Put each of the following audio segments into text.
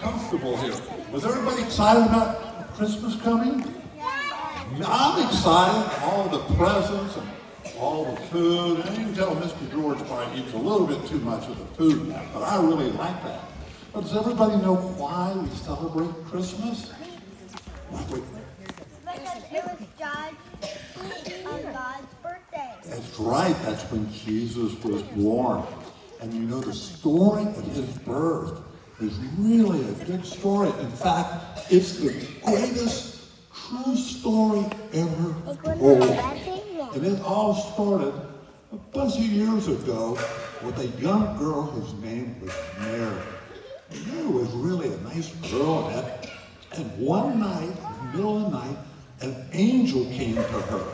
Comfortable here. Was everybody excited about Christmas coming? I'm excited. All the presents and all the food. And you can tell Mr. George probably eats a little bit too much of the food now, but I really like that. But does everybody know why we celebrate Christmas? Because it was God's birthday. That's right. That's when Jesus was born. And you know, the story of his birth is really a good story. In fact, it's the greatest true story ever told. And it all started a bunch of years ago with a young girl whose name was Mary. And Mary was really a nice girl, and one night, in the middle of the night, an angel came to her.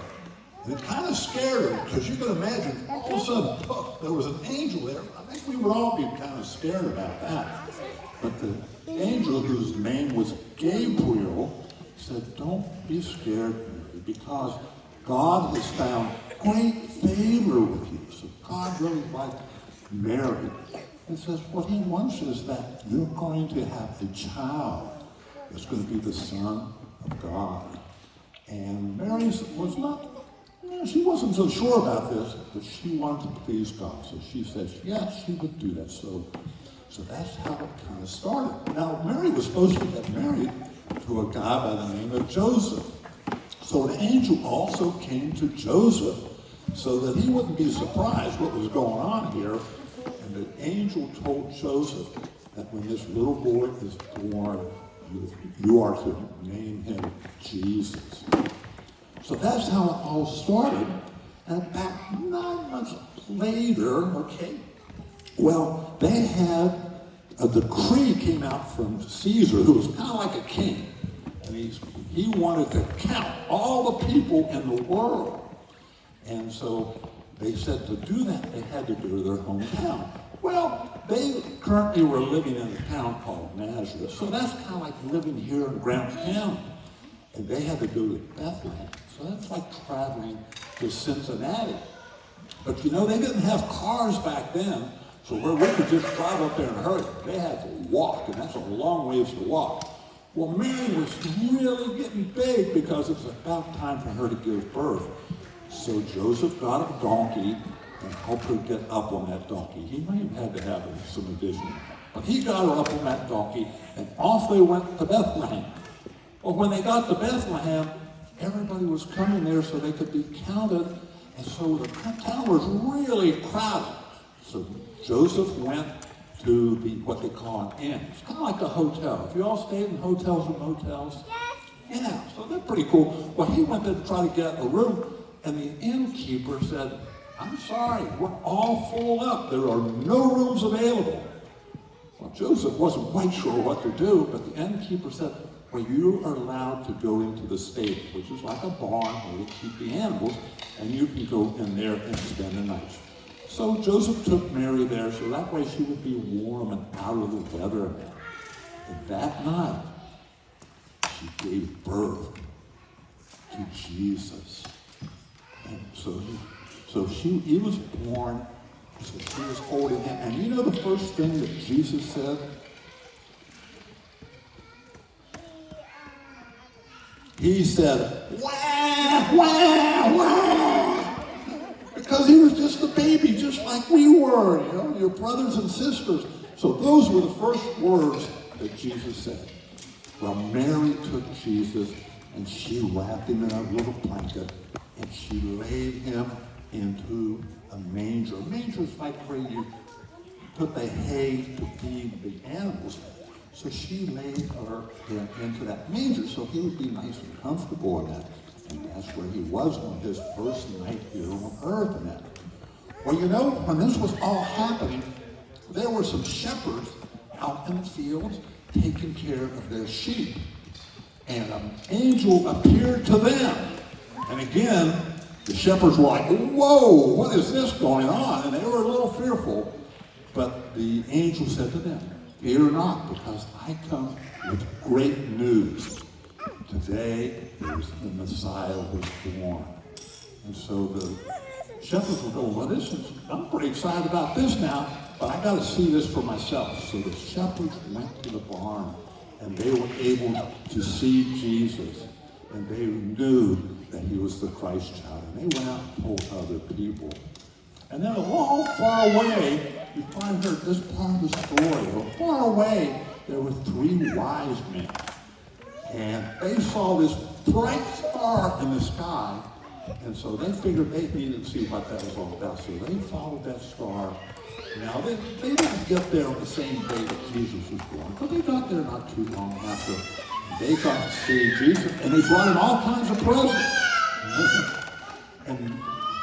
And it kind of scared her, because you can imagine, all of a sudden, there was an angel there. I think we would all be kind of scared about that. But the angel, whose name was Gabriel, said, "Don't be scared, Mary, because God has found great favor with you." So God really liked Mary. It says what he wants is that you're going to have a child that's going to be the Son of God. And Mary was not, she wasn't so sure about this, but she wanted to please God. So she says, yes, she would do that. So that's how it kind of started. Now, Mary was supposed to get married to a guy by the name of Joseph. So an angel also came to Joseph so that he wouldn't be surprised what was going on here. And the angel told Joseph that when this little boy is born, you are to name him Jesus. So that's how it all started. And about 9 months later, they had a decree came out from Caesar, who was kind of like a king. And he wanted to count all the people in the world. And so they said to do that, they had to go to their hometown. Well, they currently were living in a town called Nazareth. So that's kind of like living here in Grant County. And they had to go to Bethlehem. So that's like traveling to Cincinnati. But you know, they didn't have cars back then. So where we could just drive up there and hurry, they had to walk, and that's a long ways to walk. Well, Mary was really getting big because it was about time for her to give birth. So Joseph got a donkey and helped her get up on that donkey. He might have had to have some addition. But he got her up on that donkey, and off they went to Bethlehem. Well, when they got to Bethlehem, everybody was coming there so they could be counted, and so the town was really crowded. So Joseph went to what they call an inn. It's kind of like a hotel. Have you all stayed in hotels and motels? Yes. Yeah, so they're pretty cool. Well, he went there to try to get a room, and the innkeeper said, "I'm sorry, we're all full up. There are no rooms available." Well, Joseph wasn't quite sure what to do, but the innkeeper said, "Well, you are allowed to go into the stable," which is like a barn where they keep the animals, and you can go in there and spend the night. So Joseph took Mary there, so that way she would be warm and out of the weather. And that night, she gave birth to Jesus. And so he was born, so she was holding him. And you know the first thing that Jesus said? He said, "Wah, wah, wah." Because he was just a baby, just like we were, you know, your brothers and sisters. So those were the first words that Jesus said. Well, Mary took Jesus and she wrapped him in a little blanket and she laid him into a manger. A manger is like where you put the hay to feed the animals. So she laid him into that manger so he would be nice and comfortable in that. And that's where he was on his first night here on earth and that. Well, you know, when this was all happening, there were some shepherds out in the fields taking care of their sheep. And an angel appeared to them. And again, the shepherds were like, "Whoa, what is this going on?" And they were a little fearful. But the angel said to them, "Fear not, because I come with great news. Today, the Messiah was born." And so the shepherds were going, "Well, I'm pretty excited about this now." but I got to see this for myself. So the shepherds went to the barn, and they were able to see Jesus, and they knew that he was the Christ child, and they went out and told other people. And then a long, far away, you find her this part of the story. Far away, there were 3 wise men, and they saw this bright star in the sky, and so they figured they needed to see what that was all about. So they followed that star. Now, they didn't get there on the same day that Jesus was born, but they got there not too long after. They got to see Jesus, and they brought him all kinds of presents. And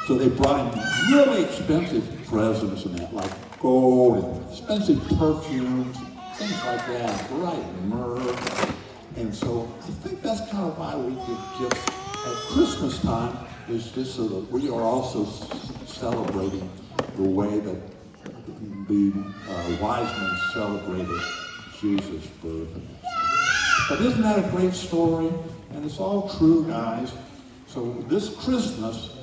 so they brought him really expensive presents and that, like gold and expensive perfumes, things like that, right, myrrh. And so I think that's kind of why we give gifts at Christmas time, is just so that we are also celebrating the way that the wise men celebrated Jesus' birth. But isn't that a great story? And it's all true, guys. So this Christmas,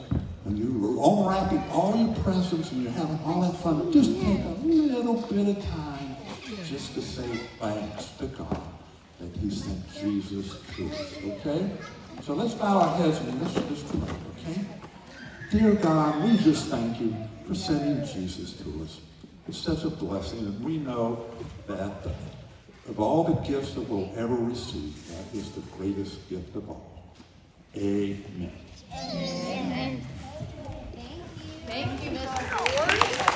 when you're unwrapping all your presents and you're having all that fun, just take a little bit of time just to say thanks to God that he sent Jesus to us, okay? So let's bow our heads and let's just pray, okay? Dear God, we just thank you for sending Jesus to us. It's such a blessing, and we know that of all the gifts that we'll ever receive, that is the greatest gift of all. Amen. Amen. Thank you, Mr. George.